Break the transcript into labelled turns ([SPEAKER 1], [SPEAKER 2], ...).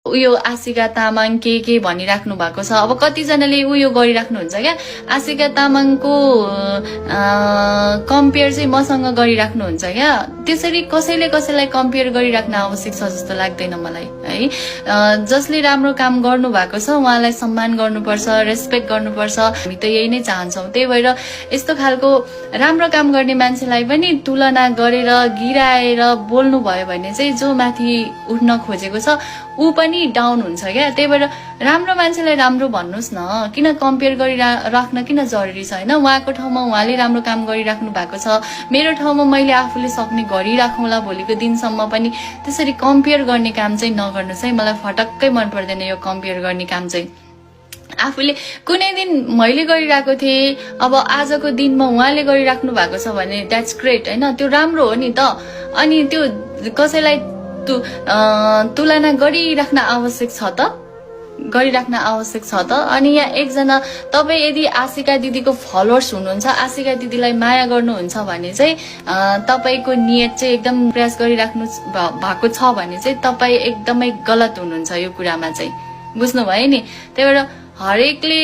[SPEAKER 1] उयो आशिका तामाङ के भनिराख्नु भएको छ। अब कतिजनाले उयो गरिराख्नुहुन्छ क्या, आशिका तामाङको कम्पेयर चाहिँ मसँग गरिराख्नुहुन्छ क्या। त्यसरी कसैले कसैलाई कम्पेयर गरिराख्न आवश्यक छ जस्तो लाग्दैन मलाई है। जसले राम्रो काम गर्नु भएको छ उहाँलाई सम्मान गर्नुपर्छ, रेस्पेक्ट गर्नुपर्छ, हामी त यही नै चाहन्छौँ। त्यही भएर यस्तो खालको राम्रो काम गर्ने मान्छेलाई पनि तुलना गरेर गिराएर बोल्नु भयो भने चाहिँ जो माथि उठ्न खोजेको छ ऊ पनि डाउन हुन्छ क्या। त्यही भएर राम्रो मान्छेलाई राम्रो भन्नुहोस् न, किन कम्पेयर गरिराख्न किन जरुरी छ होइन। उहाँको ठाउँमा उहाँले राम्रो काम गरिराख्नु भएको छ, मेरो ठाउँमा मैले आफूले सक्ने गरिराखौँला भोलिको दिनसम्म पनि। त्यसरी कम्पेयर गर्ने काम चाहिँ नगर्नुहोस् है, मलाई फटक्कै मन पर्दैन यो कम्पेयर गर्ने काम चाहिँ। आफूले कुनै दिन मैले गरिरहेको थिएँ, अब आजको दिनमा उहाँले गरिराख्नु भएको छ भने द्याट्स ग्रेट होइन, त्यो राम्रो हो नि त। अनि त्यो कसैलाई तुलना गरिराख्न आवश्यक छ त, गरिराख्न आवश्यक छ त। अनि यहाँ एकजना तपाईँ यदि आशिका दिदीको फलोवर्स हुनुहुन्छ, आशिका दिदीलाई माया गर्नुहुन्छ भने चाहिँ तपाईँको नियत चाहिँ एकदम प्रयास गरिराख्नु भएको छ भने चाहिँ तपाईँ एकदमै गलत हुनुहुन्छ यो कुरामा चाहिँ, बुझ्नुभयो नि। त्यही भएर हरेकले